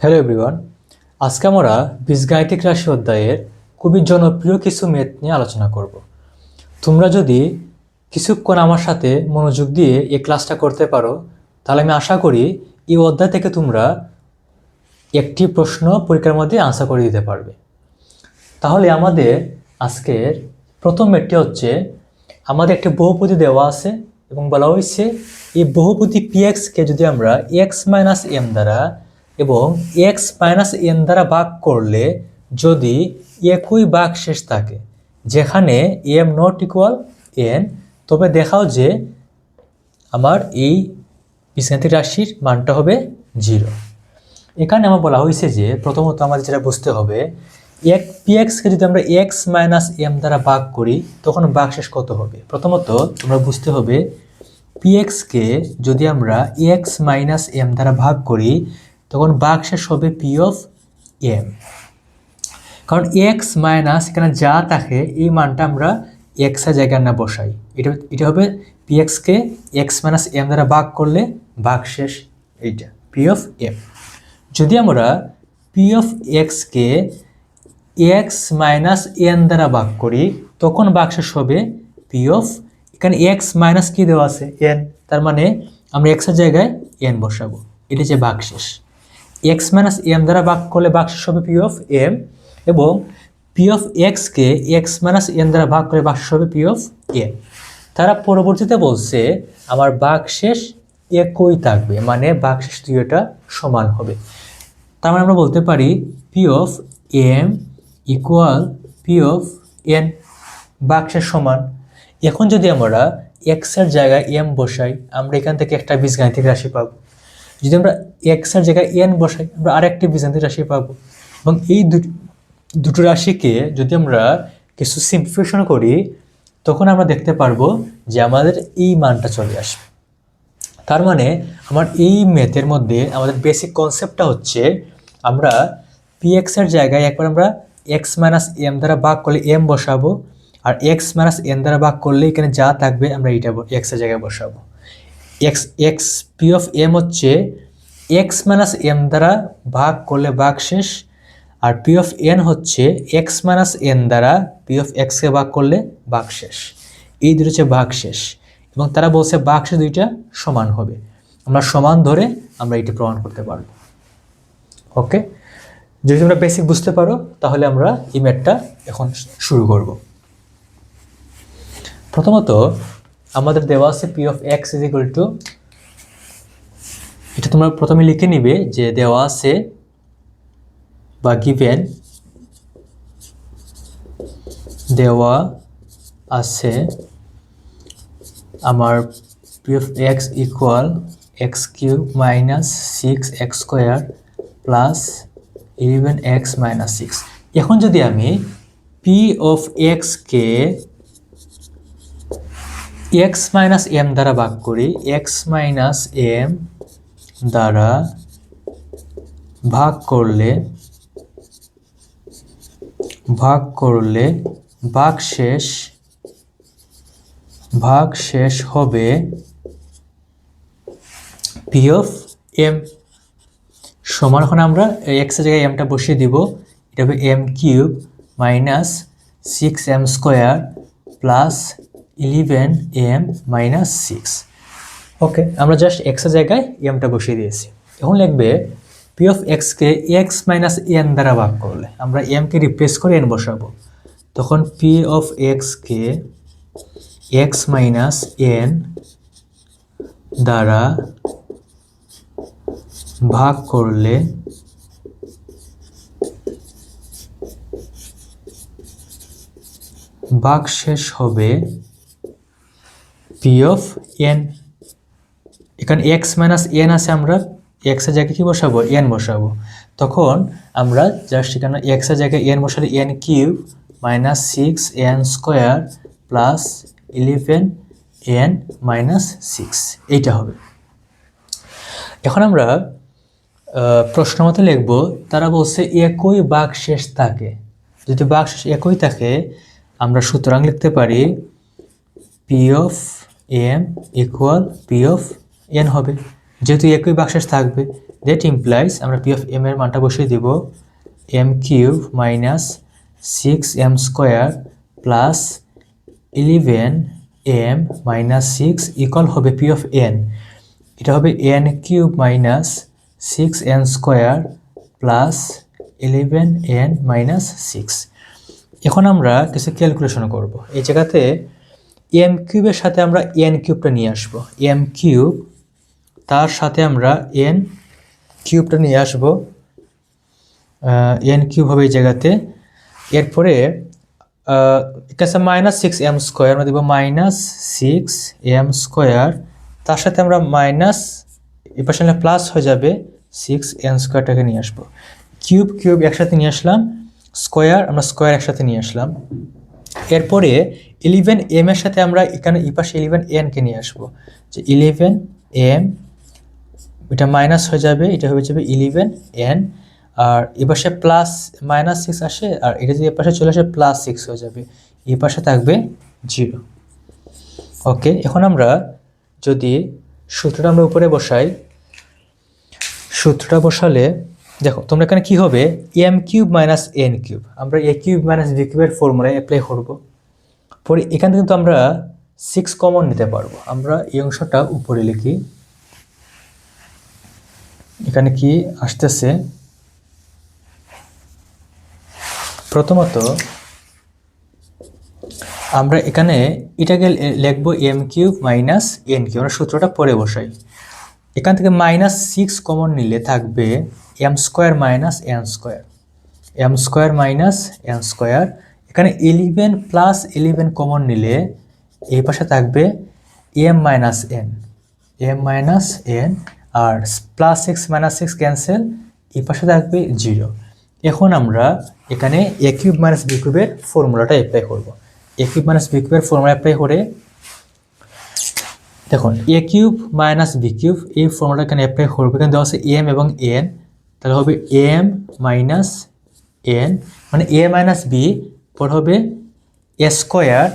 Hello everyone, আজকে আমরা বীজগাণিতিক রাশি অধ্যায়ের খুবই জনপ্রিয় কিছু ম্যাথ নিয়ে আলোচনা করব। তোমরা যদি কিছুক্ষণ আমার সাথে মনোযোগ দিয়ে এই ক্লাসটা করতে পারো, তাহলে আমি আশা করি এই অধ্যায় থেকে তোমরা একটি প্রশ্ন পরীক্ষার মধ্যে আনসার করে দিতে পারবে। তাহলে আমাদের আজকের প্রথম ম্যাথটি হচ্ছে, আমাদের একটি বহুপদী দেওয়া আছে এবং বলা হয়েছে এই বহুপদী pxকে যদি আমরা x মাইনাস m দ্বারা এবং x মাইনাস n দ্বারা ভাগ করলে যদি একই ভাগশেষ থাকে যেখানে m নট ইকুয়াল n, তবে দেখাও যে আমার এই বীজগাণিতিক রাশির মানটা হবে 0। এখানে আমার বলা হয়েছে যে প্রথমত আমাদের যেটা বুঝতে হবে, pxকে যদি আমরা x মাইনাস m দ্বারা ভাগ করি তখন ভাগশেষ কত হবে। প্রথমত তোমরা বুঝতে হবে pxকে যদি আমরা x মাইনাস m দ্বারা ভাগ করি তখন ভাগশেষ হবে p অফ m, কারণ x মাইনাস এখানে যা থাকে এই মানটা আমরা x এর জায়গায় না বসাই। এটা হবে pxকে x মাইনাস m দ্বারা ভাগ করলে ভাগশেষ এইটা p অফ m। যদি আমরা p of x K x minus n দ্বারা ভাগ করি তখন ভাগশেষ হবে p অফ, এখানে x মাইনাস কি দেওয়া আছে n, তার মানে আমরা x এর জায়গায় n বসাবো, এটা যে ভাগশেষ। x মাইনাস m দ্বারা ভাগ করলে ভাগশেষ হবে p অফ m, এবং p of x K x minus n দ্বারা ভাগ করে ভাগশেষ হবে p অফ m। তারা পরবর্তীতে বলছে আমার ভাগশেষ একই থাকবে, মানে ভাগশেষ দুইটা সমান হবে। তার মানে আমরা বলতে পারি p of m equal p of n, ভাগশেষ সমান। এখন যদি আমরা x এর জায়গায় m বসাই আমরা এখান থেকে একটা বীজগাণিতিক রাশি পাবো, যদি আমরা x এর জায়গায় n বসাই আমরা আরেকটি বীজগাণিতিক রাশি পাবো, এবং এই দুটো রাশিকে যদি আমরা কিছু সিম্পলিফিকেশন করি তখন আমরা দেখতে পারবো যে আমাদের এই মানটা চলে আসবে। তার মানে আমার এই ম্যাথের মধ্যে আমাদের বেসিক কনসেপ্টটা হচ্ছে আমরা px এর জায়গায় একবার আমরা x মাইনাস m দ্বারা ভাগ করলে m বসাবো, আর x মাইনাস n দ্বারা ভাগ করলে এখানে যা থাকবে আমরা এইটা x এর জায়গায় বসাবো। x p অফ m হচ্ছে x মাইনাস m দ্বারা ভাগ করলে ভাগশেষ, আর p অফ n হচ্ছে x মাইনাস n দ্বারা p অফ x কে ভাগ করলে ভাগশেষ। এই দুটো হচ্ছে ভাগশেষ, এবং তারা বলছে ভাগশেষ দুইটা সমান হবে। আমরা সমান ধরে আমরা এটি প্রমাণ করতে পারবো। ওকে, যদি তোমরা বেসিক বুঝতে পারো তাহলে আমরা এই ম্যাথটা এখন শুরু করব। প্রথমত আমাদের দেওয়া আছে p of x is equal two, এটা তোমরা প্রথমে লিখে নিবে যে দেওয়া আছে বা গিভেন দেওয়া আছে আমার p of x equal x cube minus 6x square plus 11x minus 6। এখন যদি আমি p of x K x minus m দ্বারা ভাগ করি, x মাইনাস m দ্বারা ভাগ করলে ভাগশেষ হবে p অফ m সমান। এখন আমরা x এর জায়গায় mটা বসিয়ে দিব, এটা হবে m cube minus 6m square plus 11m minus 6। ওকে, আমরা জাস্ট x এর জায়গায় mটা বসিয়ে দিয়েছি। এখন লিখবে p of x K x minus n দ্বারা ভাগ করলে আমরা m কে রিপ্লেস করে n বসাবো, তখন p of x K x minus n দ্বারা ভাগ করলে ভাগশেষ হবে p অফ n। এখানে x মাইনাস n আছে, আমরা x এর জায়গায় কি বসাবো n বসাবো, তখন আমরা জাস্ট এখানে x এর জায়গায় n বসালে n cube minus 6n square plus 11n minus 6 এইটা হবে। এখন আমরা প্রশ্ন মতো লিখবো, তারা বলছে একই ভাগশেষ থাকে। যদি ভাগশেষ একই থাকে আমরা সুতরাং লিখতে পারি p of m equal p of n হবে। যেহেতু একই বাক্সেস থাকবে, দ্যাট ইমপ্লাইজ আমরা পি অফ এম এর মানটা বসিয়ে দেব M cube minus 6m square plus 11m minus 6 equal হবে পি অফ এন, এটা হবে N cube minus 6n square plus 11n minus 6। এখন আমরা কিছু ক্যালকুলেশন করব। এই জায়গাতে এম কিউবের সাথে আমরা এন কিউবটা নিয়ে আসব, এম কিউব তার সাথে আমরা এন কিউবটা নিয়ে আসব, এন কিউব হবে এই জায়গাতে। এরপরে এখানে মাইনাস 6m স্কোয়ার আমরা দেবো মাইনাস 6m স্কোয়ার, তার সাথে আমরা মাইনাস এই পাশে প্লাস হয়ে যাবে 6n স্কোয়ারটাকে নিয়ে আসবো। কিউব কিউব একসাথে নিয়ে আসলাম, স্কোয়ার আমরা স্কোয়ার একসাথে নিয়ে আসলাম। এরপরে 11m এর সাথে আমরা এখানে এই পাশে 11nকে নিয়ে আসবো, যে 11m এটা মাইনাস হয়ে যাবে, এটা হয়ে যাবে 11n, আর এই পাশে প্লাস মাইনাস 6 আসে, আর এটা যদি এ পাশে চলে আসে প্লাস 6 হয়ে যাবে, এই পাশে থাকবে 0। ওকে, এখন আমরা যদি সূত্রটা আমরা উপরে বসাই, সূত্রটা বসালে দেখো তোমরা এখানে কি হবে, M cube minus N cube, আমরা এ কিউব মাইনাস বি কিউবের ফর্মুলায় অ্যাপ্লাই করব। পরে এখান থেকে কিন্তু আমরা 6 কমন নিতে পারবো। আমরা এই অংশটা উপরে লিখি, এখানে কি আসতেছে, প্রথমত আমরা এখানে এটাকে লিখবো M cube minus N cube, আমরা সূত্রটা পরে বসাই। এখান থেকে মাইনাস 6 কমন নিলে থাকবে M square minus N square, M square minus N square. এখানে 11 প্লাস 11 কমন নিলে এই পাশে থাকবে M minus N, M minus N, আর প্লাস 6 মাইনাস 6 ক্যান্সেল, এই পাশে থাকবে 0। এখন আমরা এখানে এ কিউব মাইনাস বি কিউবের ফর্মুলাটা অ্যাপ্লাই করব। এ কিউব মাইনাস বি কিউবের ফর্মুলা অ্যাপ্লাই করে দেখুন এ কিউব মাইনাস বি কিউব এই ফর্মুলাটা এখানে অ্যাপ্লাই করবো। এখানে দেওয়া আছে এম এবং এন, তাহলে হবে এম মাইনাস এন মানে এ মাইনাস বি, পর হবে A square,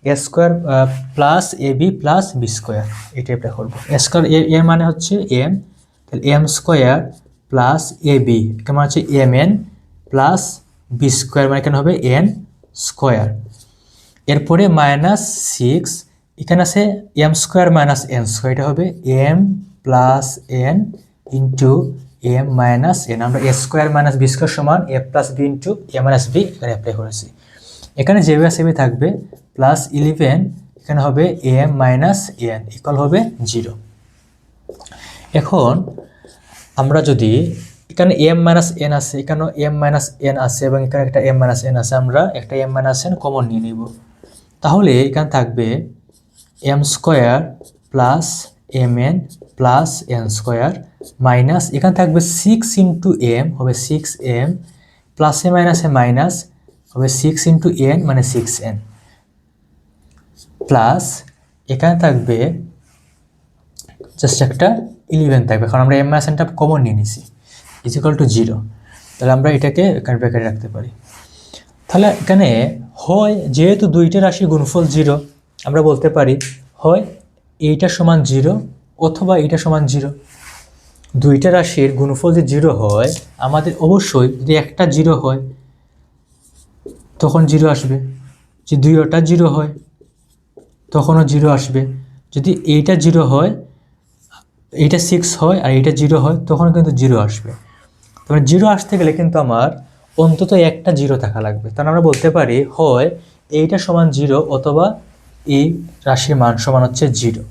A square plus A B plus B square, এটা অ্যাপ্লাই করবো। এ স্কোয়ার এর মানে হচ্ছে এম, তাহলে M square plus A B এখানে মানে হচ্ছে M N plus B square, মানে এখানে হবে এন স্কোয়ার। এরপরে মাইনাস 6, এখানে আছে M square minus N square, এটা হবে M plus N into M minus N. আমরা A square minus B square সমান A plus B into A minus B এখানে অ্যাপ্লাই করেছি। এখানে যেভাবে সেভাবে থাকবে, প্লাস 11 এখানে হবে এম মাইনাস এন ইকুয়াল হবে 0। এখন আমরা যদি এখানে এম মাইনাস এন আছে, এখানেও এম মাইনাস এন আছে এবং এখানে একটা এম মাইনাস এন আছে, আমরা একটা এম মাইনাস এন কমন নিয়ে নিব। তাহলে এখানে থাকবে M square plus M N plus N square minus এখানে থাকবে 6 ইন্টু এম হবে 6m, প্লাসে মাইনাসে মাইনাস হবে 6 ইন্টু এন মানে 6n, প্লাস এখানে থাকবে জাস্ট একটা 11 থাকবে, কারণ আমরা এম মাইনাস এনটা কমন নিয়ে নিছি, ইজ ইকুয়াল টু 0। তাহলে আমরা এটাকে এখানে ব্র্যাকেটে রাখতে পারি। তাহলে এখানে হয় যেহেতু দুইটা রাশির গুণফল 0, আমরা বলতে পারি হয় এইটা সমান 0 অথবা এইটা সমান 0। দুইটা রাশির গুণফল যদি 0 হয়, আমাদের অবশ্যই যদি একটা 0 হয় তখন 0 আসবে, যদি দুইটা 0 হয় তখনও 0 আসবে, যদি এইটা 0 হয়, এইটা 6 হয় আর এইটা 0 হয় তখন কিন্তু 0 আসবে। তবে 0 আসতে গেলে কিন্তু আমার অন্তত একটা 0 থাকা লাগবে। তাহলে আমরা বলতে পারি হয় এইটা সমান 0 অথবা এই রাশির মান সমান হচ্ছে 0।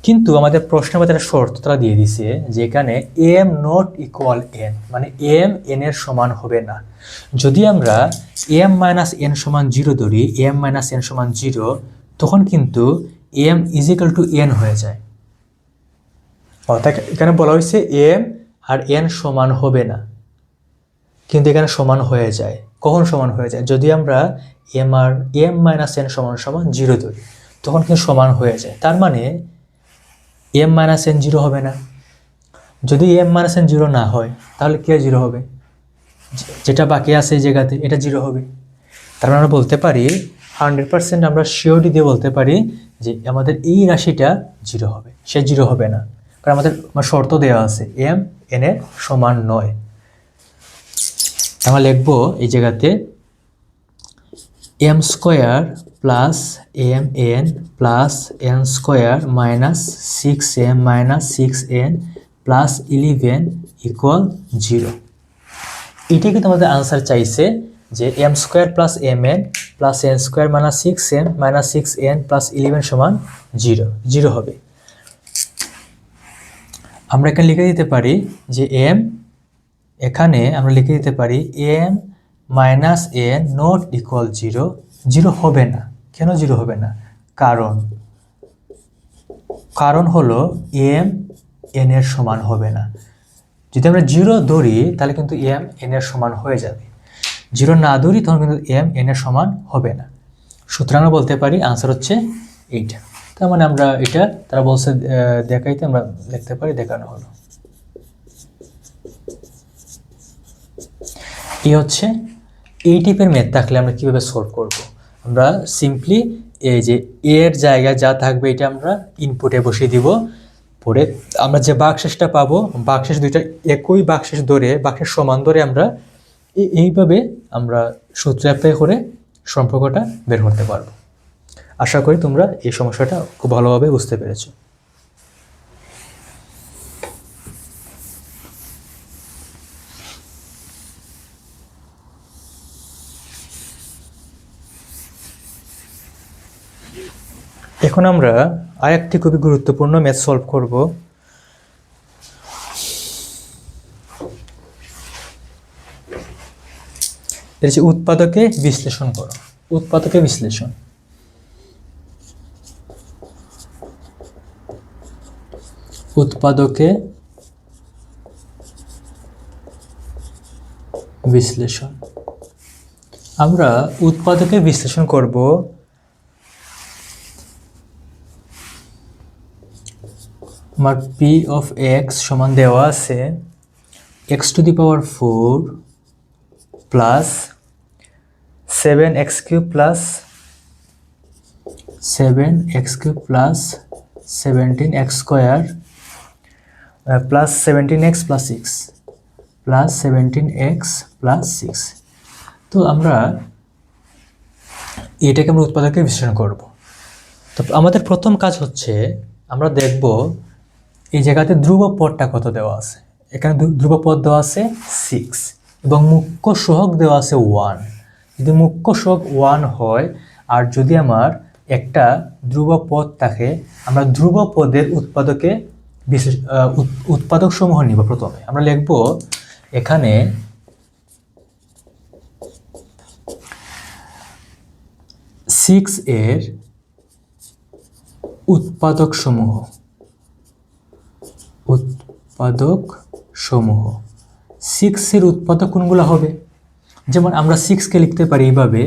কিন্তু আমাদের প্রশ্নের মধ্যে একটা শর্ত তারা দিয়ে দিছে যে এখানে এম নট ইকুয়াল এন, মানে এম এন এর সমান হবে না। যদি আমরা এম মাইনাস এন সমান 0 ধরি, এম মাইনাস এন সমান 0, তখন কিন্তু M is equal to N হয়ে যায়। অর্থাৎ এখানে বলা হয়েছে এম আর এন সমান হবে না, কিন্তু এখানে সমান হয়ে যায়। কখন সমান হয়ে যায়? যদি আমরা এম আর এম মাইনাস এন সমান সমান 0 ধরি, তখন কিন্তু সমান হয়ে যায়। তার মানে এম মাইনাস এন 0 হবে না। যদি এম মাইনাস এন 0 না হয় তাহলে কে 0 হবে? যেটা বাকি আছে এই জায়গাতে এটা 0 হবে। তার মানে আমরা বলতে পারি 100% আমরা শিওরিটি দিয়ে বলতে পারি যে আমাদের এই রাশিটা 0 হবে, সে 0 হবে না। কারণ আমাদের শর্ত দেওয়া আছে এম এন এর সমান নয়। আমরা লিখবো এই জায়গাতে M square plus M N plus N square minus 6m minus 6n plus 11 equal 0। এটা কিন্তু আমাদের আনসার চাইছে যে M square plus M N plus N square minus 6m minus 6n plus 11 সমান 0 হবে। আমরা এখানে লিখে দিতে পারি যে এম, এখানে আমরা লিখে দিতে পারি M minus N not equal 0 হবে না। কেন 0 হবে না? কারণ হলো এম এন এর সমান হবে না। যদি আমরা 0 ধরি তাহলে কিন্তু এম এন এর সমান হয়ে যাবে, 0 না ধরি তখন কিন্তু এম এন এর সমান হবে না। সুতরাং আমরা বলতে পারি আনসার হচ্ছে এইটা। তার মানে আমরা এটা তারা বলছে দেখাইতে, আমরা লিখতে পারি দেখানো হলো। এই হচ্ছে এই টাইপের ম্যাথ থাকলে আমরা কিভাবে সলভ করব। আমরা সিম্পলি এই যে এর জায়গায় যা থাকবে এটা আমরা ইনপুটে বসিয়ে দিব, পরে আমরা যে বাকশেষটা পাবো, বাকশেষ দুইটা একই বাকশেষ ধরে, বাকশেষ সমান ধরে আমরা এইভাবে আমরা সূত্র অ্যাপ্লাই করে সম্পর্কটা বের করতে পারবো। আশা করি তোমরা এই সমস্যাটা খুব ভালোভাবে বুঝতে পেরেছো। এখন আমরা আরেকটি খুবই গুরুত্বপূর্ণ ম্যাথ সলভ করব। এর যে উৎপাদকে বিশ্লেষণ করো, উৎপাদকে বিশ্লেষণ। উৎপাদকে বিশ্লেষণ, আমরা উৎপাদকে বিশ্লেষণ করব আমার পি অফ এক্স সমান দেওয়া আছে x two the power 4 plus 7x cube plus 17x square plus 17x plus 6 plus 17x plus 6। তো আমরা এটাকে আমরা উৎপাদকে বিশ্লেষণ করব। তো আমাদের প্রথম কাজ হচ্ছে আমরা দেখব এই জায়গাতে ধ্রুবপদটা কত দেওয়া আছে। এখানে ধ্রুবপদ দেওয়া আছে 6 এবং মুখ্য সহগ দেওয়া আছে 1। যদি মুখ্য সহগ 1 হয় আর যদি আমার একটা ধ্রুবপদ থাকে, আমরা ধ্রুবপদের উৎপাদকে উৎপাদক সমূহ নিব। প্রথমে আমরা লিখব এখানে সিক্স এর উৎপাদক সমূহ, উৎপাদক সমূহ 6 এর উৎপাদক কোনগুলো হবে? যেমন আমরা 6কে লিখতে পারি এইভাবে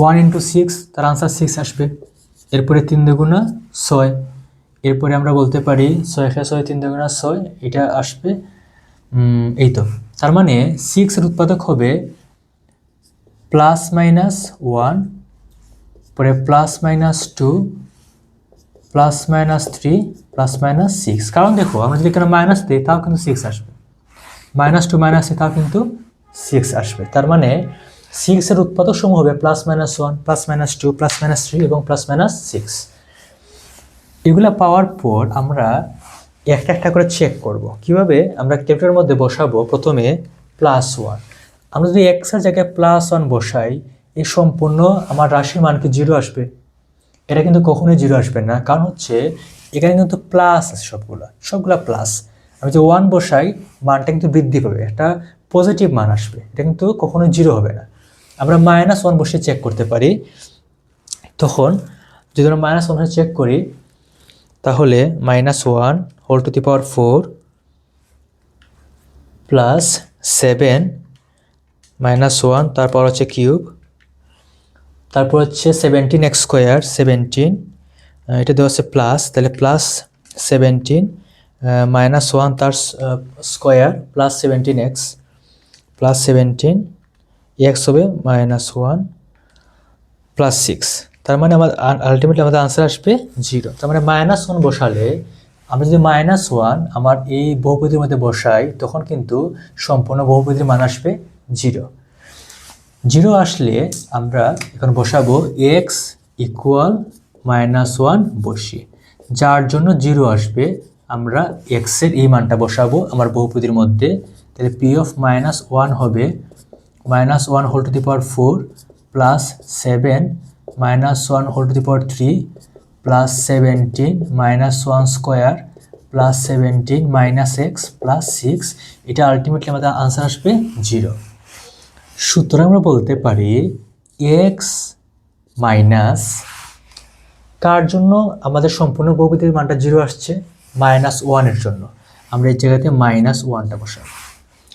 1 ইন্টু 6, তার আনসার 6 আসবে। এরপরে 3 দুগুণা 6, এরপরে আমরা বলতে পারি 6 × 6 3 দুগুণা 6, এটা আসবে। এই তো, তার মানে 6 এর উৎপাদক হবে প্লাস মাইনাস 1, পরে plus minus 2, plus minus 3, plus minus 6। কারণ দেখো আমরা যদি এখানে মাইনাস দিই তাও কিন্তু 6 আসবে, মাইনাস 2 মাইনাস 3 তাও কিন্তু 6 আসবে। তার মানে 6 এর উৎপাদক সমূহ হবে plus minus 1, plus minus 2, plus minus 3 এবং প্লাস মাইনাস 6। এগুলো পাওয়ার পর আমরা একটা একটা করে চেক করব। কিভাবে? আমরা ক্যালকুলেটরের মধ্যে বসাবো প্রথমে প্লাস 1। আমরা যদি x এর জায়গায় প্লাস 1 বসাই, এই সম্পূর্ণ আমার রাশির মান কি 0 আসবে? এটা কিন্তু কখনোই 0 আসবে না, কারণ হচ্ছে এখানে কিন্তু প্লাস আছে, সবগুলা প্লাস। আমি যে 1 বসাই মানটা কিন্তু বৃদ্ধি পাবে, একটা পজিটিভ মান আসবে, এটা কিন্তু কখনোই 0 হবে না। আমরা মাইনাস 1 বসে চেক করতে পারি। তখন যদি আমরা মাইনাস 1 চেক করি তাহলে -1 whole to the power 4 plus 7 -1 তারপর হচ্ছে কিউব, তারপর হচ্ছে 17x স্কোয়ার 17, এটা দেওয়া আছে প্লাস, তাহলে প্লাস 17 -1 তার square plus 17x plus 17 x হবে -1 প্লাস 6। তার মানে আমার আলটিমেটলি আমাদের আনসার আসবে 0। তার মানে -1 বসালে আমরা যদি -1 আমার এই বহুপদীর মধ্যে বসাই তখন কিন্তু সম্পূর্ণ বহুপদীর মান আসবে 0। 0 আসলে আমরা এখন বসাবো x ইকুয়াল -1 বসি, যার জন্য 0 আসবে আমরা x এর এই মানটা বসাবো আমার বহুপদীর মধ্যে। তাহলে p অফ -1 হবে -1 whole to the power 4 plus 7 -1 whole to the power 3 plus 17 -1 square plus 17 - x plus 6। এটা আলটিমেটলি আমাদের আনসার আসবে 0। সুতরাং আমরা বলতে পারি x মাইনাস কার জন্য আমাদের সম্পূর্ণ বহুপদীর মানটা 0 আসছে, -1 এর জন্য আমরা এই জায়গাতে -1টা বসাবো।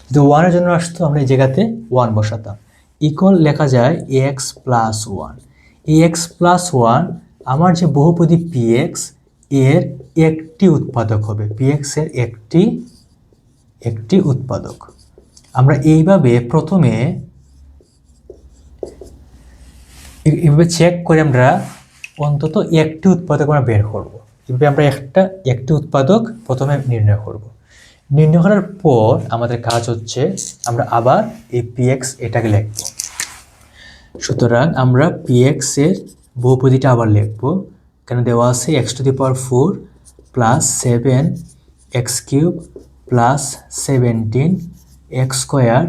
যদি 1 এর জন্য আসতো আমরা এই জায়গাতে 1 বসাতাম। ইকুয়াল লেখা যায় x প্লাস 1। এই x প্লাস 1 আমার যে বহুপদী px এর একটি উৎপাদক হবে, px এর একটি উৎপাদক। আমরা এইভাবে প্রথমে এইভাবে চেক করে আমরা অন্তত একটি উৎপাদক আমরা বের করব। এভাবে আমরা একটি উৎপাদক প্রথমে নির্ণয় করব। নির্ণয় করার পর আমাদের কাজ হচ্ছে আমরা আবার এই px এটাকে লিখব। সুতরাং আমরা px এর বহুপদীটা আবার লিখব। এখানে দেওয়া আছে x two the power 4 plus 7 x cube plus 17 x square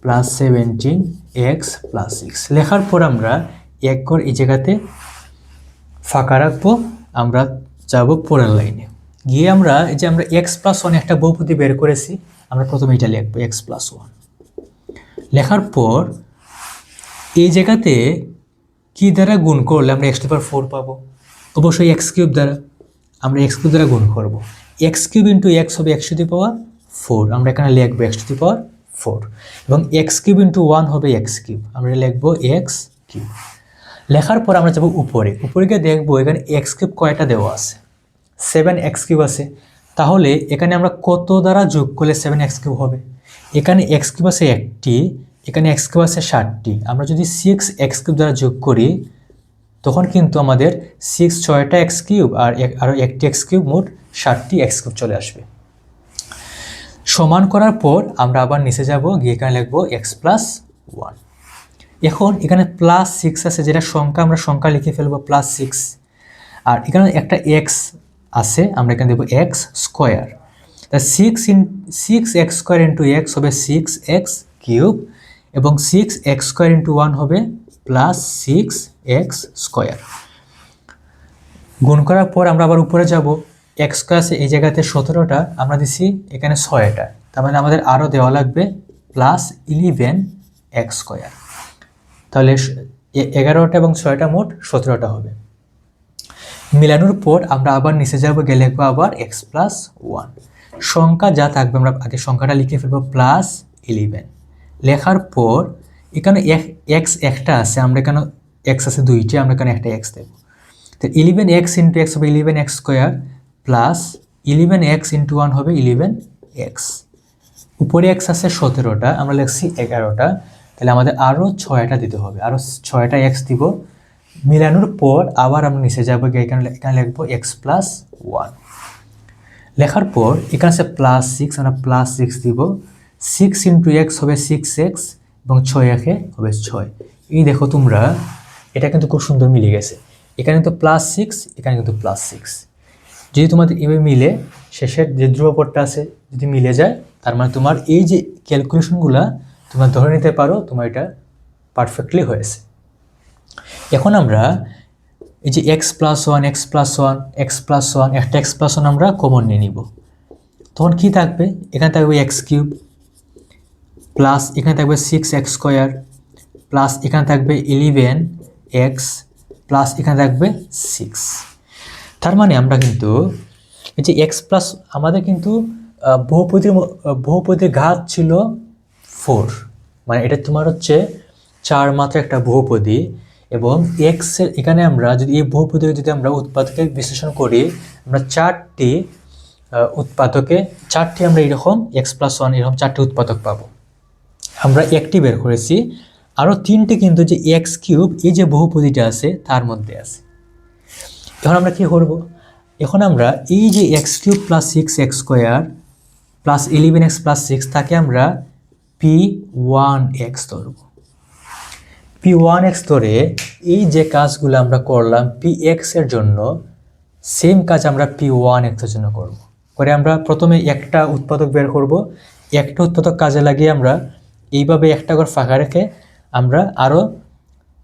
plus 17 x plus 6 লেখার পর আমরা এক করে এই জায়গাতে ফাঁকা রাখবো। আমরা যাব পরের লাইনে গিয়ে আমরা এই যে আমরা x প্লাস 1 একটা বহুপদী বের করেছি, আমরা প্রথমে এটা লিখবো x প্লাস 1। লেখার পর এই জায়গাতে কি দ্বারা গুণ করলে আমরা x টু দি পাওয়ার 4 পাবো? অবশ্যই x কিউব দ্বারা। আমরা x কিউব দ্বারা গুণ করব। x কিউব ইন্টু x হবে x টু দি পাওয়ার 4, আমরা এখানে লিখবো x টু দি পাওয়ার 4। এবং x কিউব ইন্টু 1 হবে x কিউব, আমরা লিখবো x কিউব। লেখার পর আমরা যাব উপরে গিয়ে দেখবো এখানে x কিউব কয়টা দেওয়া আছে, 7x কিউব আছে। তাহলে এখানে আমরা কত দ্বারা যোগ করলে 7x কিউব হবে? এখানে x কিউব আছে একটি, এখানে x কিউব আছে 7টি। আমরা যদি 6x কিউব দ্বারা যোগ করি তখন কিন্তু আমাদের 6টা x কিউব আর আরও একটি x কিউব, মোট 7টি x কিউব চলে আসবে। সমান করার পর আমরা আবার নিচে যাব, গিয়ে এখানে লিখবো x প্লাস 1। এখন এখানে প্লাস 6 আছে, যেটা সংখ্যা আমরা সংখ্যা লিখে ফেলবো প্লাস 6। আর এখানে একটা x আছে, আমরা এখানে দেবো x স্কোয়ার। তা 6x স্কোয়ার ইন্টু x হবে 6x কিউব এবং 6x স্কোয়ার ইন্টু 1 হবে প্লাস 6x স্কোয়ার। গুণ করার পর আমরা আবার উপরে যাব, x স্কোয়ার আছে এই জায়গাতে 17টা, আমরা দিছি এখানে 6টা, তার মানে আমাদের আরও দেওয়া লাগবে প্লাস 11x স্কোয়ার। তাহলে 11টা এবং 6টা মোট 17টা হবে। মিলানোর পর আমরা আবার নিচে যাব, গেলে লিখবো আবার x প্লাস 1। সংখ্যা যা থাকবে আমরা আগে সংখ্যাটা লিখে ফেলবো প্লাস 11। লেখার পর এখানে x একটা আছে, আমরা এখানে x আছে 2টি, আমরা এখানে একটা x দেব। তো 11x ইন্টু x হবে 11x square plus 11x into 1 হবে 11x। উপরে x আছে 17টা, আমরা লিখছি 11টা, তাহলে আমাদের আরও 6টা দিতে হবে, আরও 6টা x দিব। মিলানোর পর আবার আমরা নিচে যাবো, এখানে লিখবো x প্লাস 1। লেখার পর এখানে আছে প্লাস 6, আমরা প্লাস 6 দিব। 6 ইন্টু x হবে 6x এবং 6 একে হবে 6। এই দেখো তোমরা, এটা কিন্তু খুব সুন্দর মিলে গেছে। এখানে কিন্তু প্লাস 6, এখানে কিন্তু প্লাস 6। যদি তোমাদের এভাবে মিলে শেষের যে ধ্রুবপদটা আছে যদি মিলে যায়, তার মানে তোমার এই যে ক্যালকুলেশনগুলা তোমরা ধরে নিতে পারো তোমার এটা পারফেক্টলি হয়েছে। এখন আমরা এই যে x প্লাস 1 একটা x প্লাস 1 আমরা কমন নিয়ে নিব। তখন কি থাকবে? এখানে থাকবে x কিউব প্লাস এখানে থাকবে 6x স্কোয়ার প্লাস এখানে থাকবে 11x প্লাস এখানে থাকবে 6। তার মানে আমরা কিন্তু এই যে x প্লাস আমাদের কিন্তু বহুপদীর ঘাত ছিল 4, মানে এটা তোমার হচ্ছে 4 মাত্র একটা বহুপদী। এবং x এর এখানে আমরা যদি এই বহুপদীকে যদি আমরা উৎপাদকে বিশ্লেষণ করি, আমরা 4টি আমরা এরকম x প্লাস 1 এরকম 4টি উৎপাদক পাবো। আমরা একটি বের করেছি, আরও 3টি কিন্তু যে x কিউব এই যে বহুপদীটা আছে তার মধ্যে আছে। এখন আমরা কি করব? এখন আমরা এই যে x³ + 6x² + 11x + 6 তাকে আমরা p1x ধরব। p1x ধরে এই যে কাজগুলো আমরা করলাম px এর জন্য, সেম কাজ আমরা p1x এর জন্য করব। করে আমরা প্রথমে একটা উৎপাদক বের করব। একটা উৎপাদক কাজে লাগিয়ে আমরা এইভাবে একটা করে ফাঁকা রেখে আমরা আরও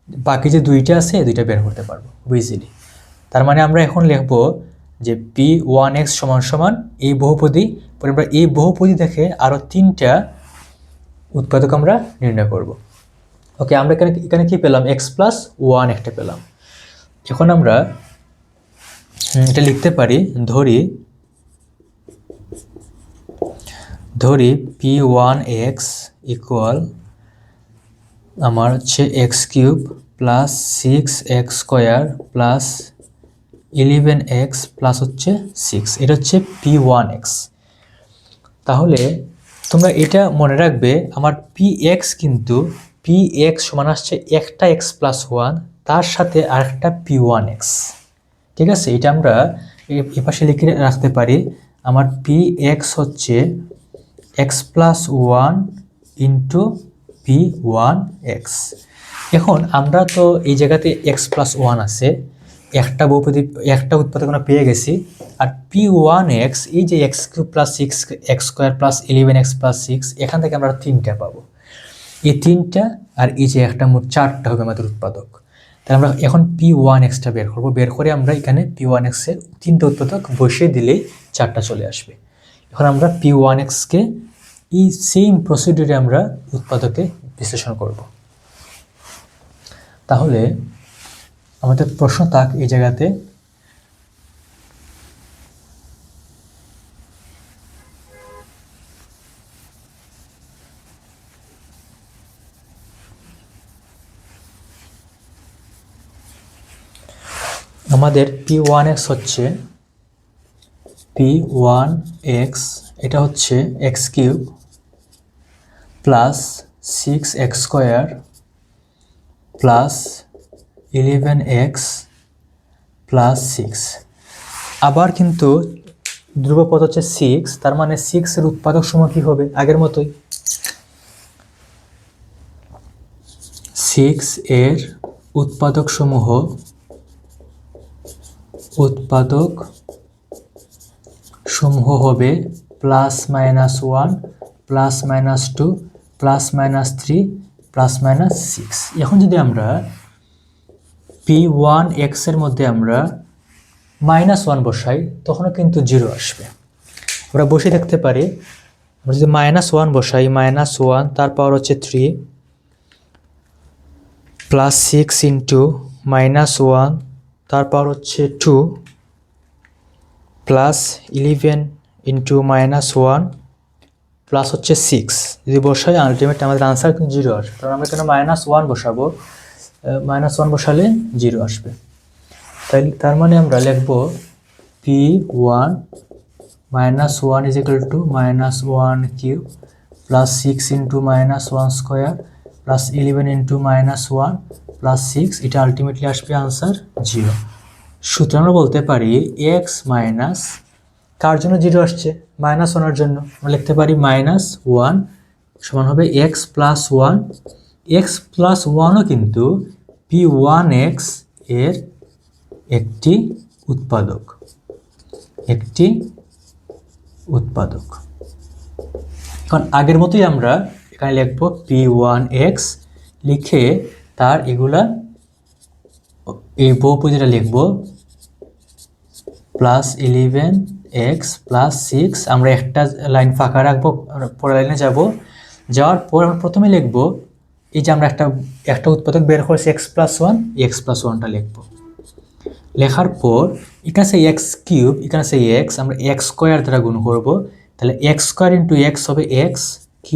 বাকি যে দুইটা আছে এই দুইটা বের করতে পারবো ইজিলি। তার মানে আমরা এখন লিখব যে p1x = এই বহুপদী, পরে আমরা এই বহুপদী দেখে আরও তিনটা উৎপাদক আমরা নির্ণয় করব। ওকে, আমরা এখানে কি পেলাম? x + 1 একটা পেলাম। এখন আমরা এটা লিখতে পারি, ধরি p1x ইকুয়াল আমার হচ্ছে x³ + 6x² + 11x প্লাস হচ্ছে 6, এটা হচ্ছে p1x। তাহলে তোমরা এটা মনে রাখবে, আমার px কিন্তু px সমান আসছে একটা x + 1 তার সাথে আরেকটা p1x। ঠিক আছে, এটা আমরা এপাশে লিখে রাখতে পারি। আমার px হচ্ছে x + 1 ইন্টু p1x। এখন আমরা তো এই জায়গাতে x + 1 আছে, একটা বহুপদী একটা উৎপাদক আমরা পেয়ে গেছি। আর p1x এই যে x³ + 6x² + 11x + 6, এখান থেকে আমরা তিনটা পাবো। এই তিনটা আর এই যে একটা, মোট চারটা হবে আমাদের উৎপাদক। তাহলে আমরা এখন p1xটা বের করব। বের করে আমরা এখানে p1x এর তিনটা উৎপাদক বসিয়ে দিলেই চারটা চলে আসবে। এখন আমরা p1xকে এই সেম প্রসিডিউরে আমরা উৎপাদকে বিশ্লেষণ করব। তাহলে আমাদের প্রশ্ন থাক এই জায়গাতে, আমাদের p1x হচ্ছে এটা হচ্ছে x³ + 6x² + 11x + 6। আবার কিন্তু ধ্রুবপদ হচ্ছে 6, তার মানে 6 এর উৎপাদক সমূহ কি হবে? আগের মতোই 6 এর উৎপাদক সমূহ হবে +-1 +-2 +-3 +-6। এখন যদি আমরা p1x এর মধ্যে আমরা -1 বসাই, তখনও কিন্তু 0 আসবে। আমরা বসে দেখতে পারি, আমরা যদি -1 বসাই, -1 তার পাওয়ার হচ্ছে 3 +6 ইন্টু -1 তার পাওয়ার হচ্ছে 2 +11 ইন্টু -1 প্লাস হচ্ছে 6। যদি বসাই আলটিমেট আমাদের আনসার কিন্তু 0 আসবে, কারণ আমরা কেন -1 বসাবো, -1 বসালে 0 আসবে। তাই তার মানে আমরা লিখব p1 -1 = -1³ + 6 ইন্টু -1² + 11 ইন্টু -1 + 6, এটা আলটিমেটলি আসবে আনসার 0। সুতরাং আমরা বলতে পারি x মাইনাস, কার জন্য 0 আসছে? -1 এর জন্য। আমরা লিখতে পারি -1 সমান হবে x + 1। x + 1ও কিন্তু p1x এর একটি উৎপাদক। এখন আগের মতোই আমরা এখানে লিখব p1x, লিখে তার এগুলা এই বহুপদীটা লিখব +11x + 6। আমরা একটা লাইন ফাঁকা রাখবো, পরের লাইনে যাব। যাওয়ার পর আমরা প্রথমে লিখব এই যে আমরা একটা উৎপাদক বের করেছি x + 1, x + 1টা লিখব। লেখার পর এখানে আছে x³ এখানে আছে x, আমরা x² দ্বারা গুণ করব। তাহলে x² ইন্টু x হবে x³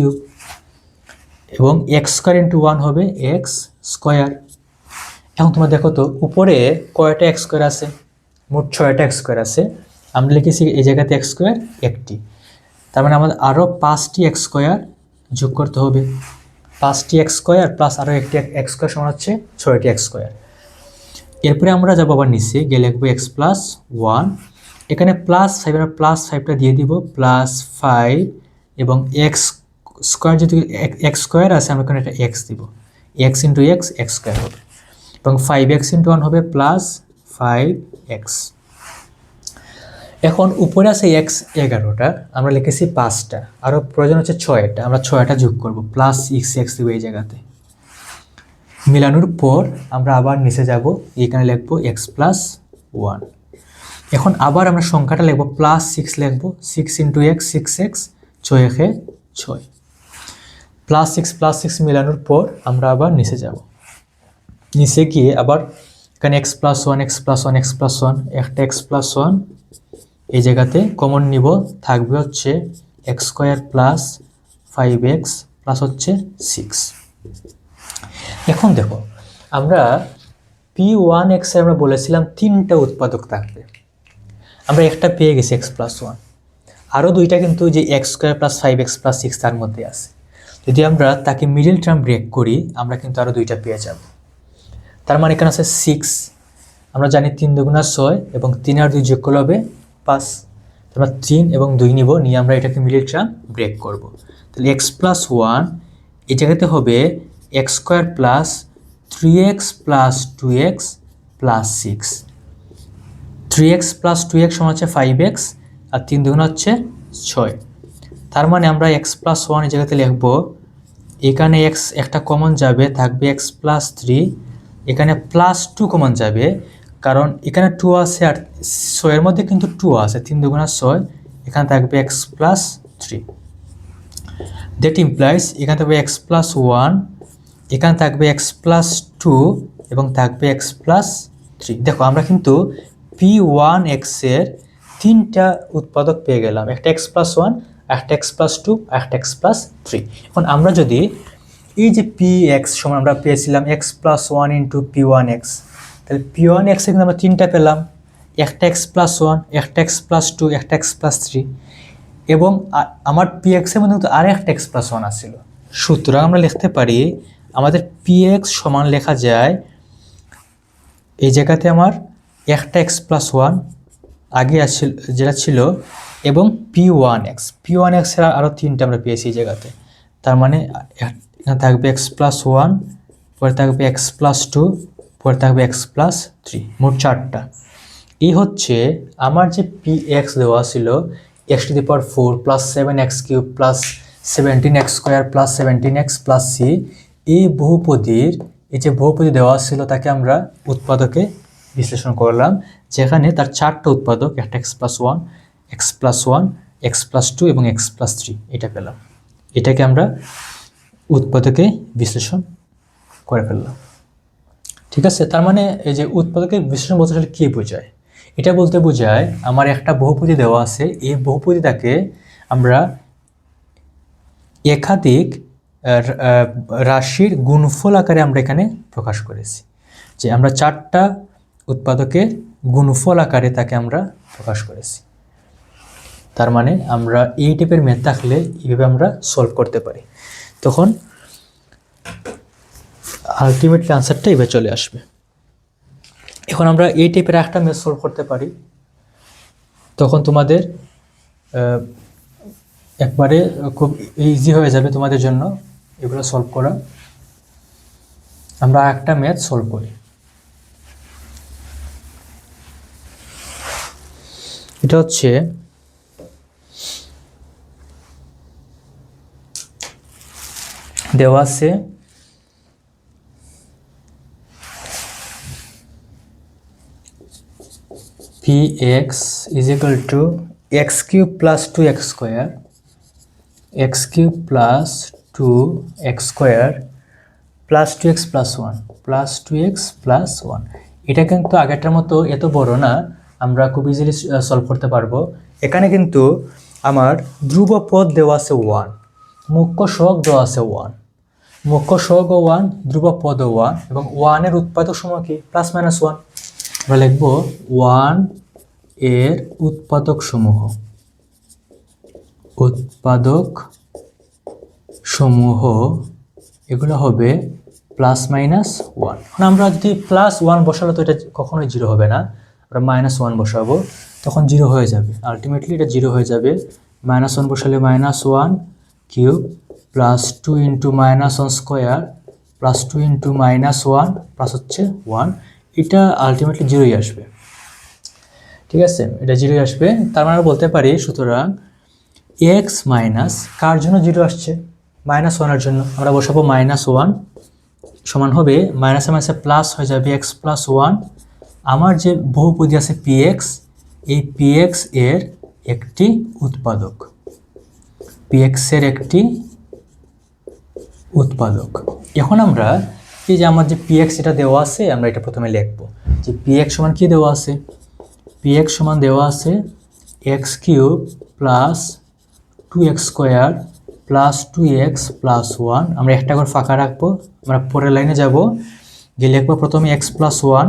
এবং x² ইন্টু 1 হবে x²। এখন তোমরা দেখো তো উপরে কয়টা x² আছে? মোট 6টা x² আছে। আমরা লিখেছি এই জায়গাতে x² একটি, তার মানে আমাদের আরও 5টি x² যোগ করতে হবে। 5টি x² প্লাস আরও একটি x² সমান হচ্ছে 6টি x²। এরপরে আমরা যাবো আবার নিচে গিয়ে লিখবো x + 1 এখানে +5 আমরা +5টা দিয়ে দিব, +5 এবং x স্কয়ার, যদি x স্কয়ার আছে আমরা এখানে একটা x দিব, x ইন্টু x স্কয়ার হবে, এবং 5x ইন্টু 1 হবে +5x। এখন উপরে আছে x 11টা, আমরা লিখেছি 5টা, আরও প্রয়োজন হচ্ছে 6টা, আমরা 6টা যোগ করব, +6x দিব এই জায়গাতে। মিলানোর পর আমরা আবার নিচে যাব, এখানে লিখব x + 1। এখন আবার আমরা সংখ্যাটা লিখব, +6 লিখব, 6 ইন্টু x 6x, 6 একে 6, +6 মিলানোর পর আমরা আবার নিচে যাব, নিচে গিয়ে আবার এখানে x + 1 একটা x + 1 এই জায়গাতে কমন নিব, থাকবে হচ্ছে x square plus 5x plus হচ্ছে 6। এখন দেখো আমরা p1x এর আমরা বলেছিলাম 3টা উৎপাদক থাকবে, আমরা একটা পেয়ে গেছি x + 1, আরও 2টা কিন্তু যে x square plus 5x plus 6 তার মধ্যে আছে। যদি আমরা তাকে মিডল টার্ম ব্রেক করি আমরা কিন্তু আরও 2টা পেয়ে যাব। তার মানে এখানে আছে 6, আমরা জানি 3 দুগুণা 6 এবং 3 আর 2 যোগ করলে হবে 5, আমরা 3 এবং 2 নিব, নিয়ে আমরা এটাকে মিডল টার্ম ব্রেক করব। তাহলে x + 1 এই জায়গাতে হবে x square plus 3x plus 2x plus 6, 3x plus 2x সমান হচ্ছে 5x, আর 3 দুগুণা হচ্ছে 6। তার মানে আমরা x + 1 এই জায়গাতে লিখব, এখানে x একটা কমন যাবে, থাকবে x + 3, এখানে +2 কমন যাবে, কারণ এখানে 2 আছে আর 6 এর মধ্যে কিন্তু 2 আছে, 3 দুগুণা 6, এখানে থাকবে x + 3। দ্যাট ইমপ্লাইজ এখানে থাকবে x + 1, এখানে থাকবে x + 2 এবং থাকবে x + 3। দেখো আমরা কিন্তু p1x এর 3টা উৎপাদক পেয়ে গেলাম, একটা x + 1, একটা x + 2, একটা x + 3। এখন আমরা যদি এই যে px সমান আমরা পেয়েছিলাম x + 1 ইন্টু p1x, তাহলে p1x এ কিন্তু আমরা 3টা পেলাম, একটা x + 1, একটা x + 2, একটা x + 3, এবং আমার px এর মধ্যে কিন্তু আরেকটা x + 1 আছিল। সুতরাং আমরা লিখতে পারি আমাদের px সমান লেখা যায়, এই জায়গাতে আমার একটা x + 1 আগে আসছিল যেটা ছিল, এবং p1x এর আরও 3টা আমরা পেয়েছি এই জায়গাতে। তার মানে এখানে থাকবে x + 1, পরে থাকবে x + 2, পরে থাকবে x + 3, মোট 4টা। এই হচ্ছে আমার যে px দেওয়া ছিল x⁴ plus 7x³ plus 17x² plus 17x plus c, এই বহুপদীর এই যে বহুপদী দেওয়া ছিল তাকে আমরা উৎপাদকে বিশ্লেষণ করলাম, যেখানে তার 4টা উৎপাদক, একটা x + 1, x + 1, x + 2 এবং x + 3 এটা পেলাম। এটাকে আমরা উৎপাদকে বিশ্লেষণ করে ফেললাম। ঠিক আছে, তার মানে এই যে উৎপাদকে বিশ্লেষণ বলতে আসলে কী বোঝায়? এটা বলতে বোঝায় আমার একটা বহুপদী দেওয়া আছে, এই বহুপদীটাকে আমরা একাধিক রাশির গুণফল আকারে আমরা এখানে প্রকাশ করেছি, যে আমরা 4টা উৎপাদকের গুণফল আকারে তাকে আমরা প্রকাশ করেছি। তার মানে আমরা এই টাইপের ম্যাথ থাকলে এইভাবে আমরা সলভ করতে পারি, তখন আলটিমেটলি আনসারটা এভাবে চলে আসবে। এখন আমরা এই টাইপের একটা ম্যাথ সলভ করতে পারি, তখন তোমাদের একবারে খুব ইজি হয়ে যাবে তোমাদের জন্য এগুলো সলভ করা। আমরা একটা ম্যাথ সলভ করি। এটা হচ্ছে দেওয়া আছে px = x³ + 2x² x³ + 2x² + 2x + 1 + 2x + 1। এটা কিন্তু আগেরটার মতো এত বড় না, আমরা খুব ইজিলি সলভ করতে পারবো। এখানে কিন্তু আমার ধ্রুবপদ দেওয়া আছে 1, মুখ্য সহগ দেওয়া আছে 1, মুখ্য সহগও 1, ধ্রুবপদও 1, এবং 1 এর উৎপাদক সমূহ কি +-1। আমরা লিখব 1 এর উৎপাদক সমূহ এগুলো হবে +-1। আমরা যদি +1 বসালে তো এটা কখনোই 0 হবে না, আমরা -1 বসাবো, তখন 0 হয়ে যাবে। আলটিমেটলি এটা 0 হয়ে যাবে। -1 বসালে -1 cube plus 2 into -1 square plus 2 into -1 plus হচ্ছে 1, এটা আলটিমেটলি 0ই আসবে। ঠিক আছে, এটা 0ই আসবে। তার মানে আমরা বলতে পারি সুতরাং এক্স মাইনাস কার জন্য 0 আসছে, -1 এর জন্য। আমরা বসাবো -1 সমান হবে মাইনাসে মাইনাসে প্লাস হয়ে যাবে এক্স প্লাস 1। আমার যে বহুপদী আছে পিএক্স, এই পিএক্স এর একটি উৎপাদক, পিএক্স এর একটি উৎপাদক। এখন আমরা এই যে আমার যে পিএক্স এটা দেওয়া আছে, আমরা এটা প্রথমে লিখব যে পিএক্স সমান কি দেওয়া আছে, পিএক্স সমান দেওয়া আছে x cube plus 2x square plus 2x plus 1। আমরা একটা করে ফাঁকা রাখবো, আমরা পরের লাইনে যাব, গিয়ে লিখবো প্রথমে x প্লাস 1,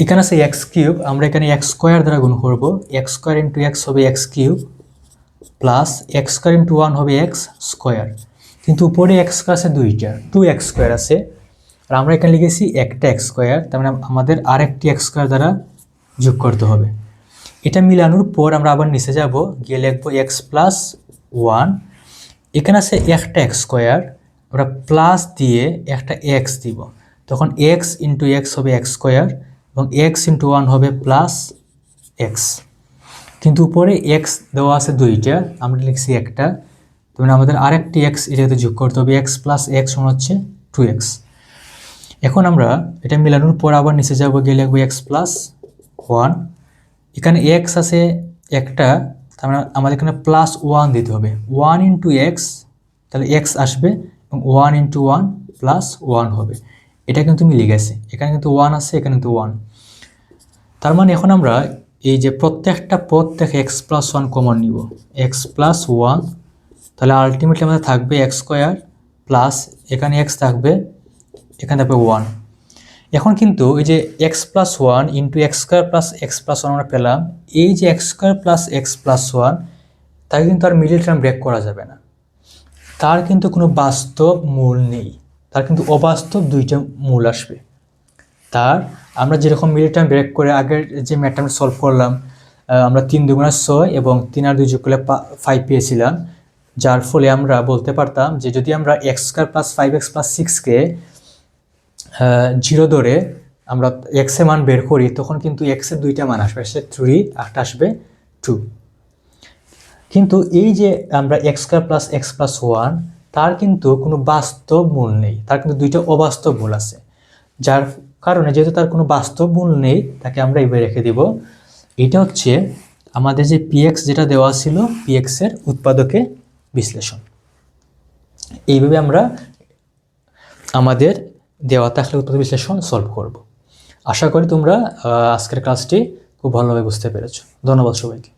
এখানে আছে এক্স কিউব, আমরা এখানে এক্স স্কোয়ার দ্বারা গুণ করব, এক্স স্কোয়ার ইন্টু এক্স হবে x cube plus x square into 1 হবে এক্স স্কোয়ার। কিন্তু উপরে এক্স আছে দুইটা, 2x স্কোয়ার আছে, আর আমরা এখানে লিখেছি একটা এক্স স্কোয়ার, তার মানে আমাদের আরেকটি এক্স স্কোয়ার দ্বারা যোগ করতে হবে। এটা মিলানোর পর আমরা আবার নিচে যাব, গিয়ে লিখবো এক্স প্লাস 1, এখানে আছে একটা এক্স স্কোয়ার, আমরা প্লাস দিয়ে একটা এক্স দিব, তখন এক্স ইন্টু এক্স হবে এক্স স্কোয়ার এবং এক্স ইন্টু 1 হবে প্লাস এক্স। কিন্তু উপরে এক্স দেওয়া আছে দুইটা, আমরা লিখছি একটা, তার মানে আমাদের আরেকটি এক্স এটাতে যোগ করতে হবে, এক্স প্লাস এক্স সমান হচ্ছে 2x। এখন আমরা এটা মিলানোর পর আবার নিচে যাব, গিয়ে লিখবো এক্স প্লাস 1, এখানে এক্স আছে একটা, তার মানে আমাদের এখানে প্লাস 1 দিতে হবে, 1 ইন্টু এক্স, তাহলে এক্স আসবে এবং 1 ইন্টু 1 প্লাস 1 হবে। এটা কিন্তু মিলে গেছে, এখানে কিন্তু 1 আছে, এখানে কিন্তু 1। তার মানে এখন আমরা এই যে প্রত্যেকটা পদ থেকে এক্স প্লাস 1 কমন নিব, এক্স প্লাস 1, তাহলে আলটিমেটলি আমাদের থাকবে এক্স স্কোয়ার প্লাস এখানে এক্স থাকবে, এখানে থাকবে 1। এখন কিন্তু এই যে x plus 1 into x square plus x plus 1 আমরা পেলাম, এই যে x square plus x plus 1, তাকে কিন্তু আর মিডল টার্ম ব্রেক করা যাবে না, তার কিন্তু কোনো বাস্তব মূল নেই, তার কিন্তু অবাস্তব দুইটা মূল আসবে। তার আমরা যেরকম মিডল টার্ম ব্রেক করে আগের যে ম্যাথটা সলভ করলাম, আমরা 3 2 6 এবং 3 আর 2 যোগ করলে 5 পেয়েছিলাম, যার ফলে আমরা বলতে পারতাম যে যদি আমরা X square plus 5x plus 6কে 0 ধরে আমরা এক্স এর মান বের করি, তখন কিন্তু এক্স এর দুইটা মান আসবে, সে 3 একটা আসবে 2। কিন্তু এই যে আমরা X square plus x plus 1, তার কিন্তু কোনো বাস্তব মূল নেই, তার কিন্তু দুইটা অবাস্তব মূল আছে, যার কারণে যেহেতু তার কোনো বাস্তব মূল নেই, তাকে আমরা এইভাবে রেখে দিব। এটা হচ্ছে আমাদের যে পিএক্স যেটা দেওয়া ছিল, পিএক্স এর উৎপাদকে বিশ্লেষণ। এইভাবে আমরা আমাদের দেওয়া থাকলে উৎপাদক বিশ্লেষণ সলভ করব। আশা করি তোমরা আজকের ক্লাসটি খুব ভালোভাবে বুঝতে পেরেছো। ধন্যবাদ সবাইকে।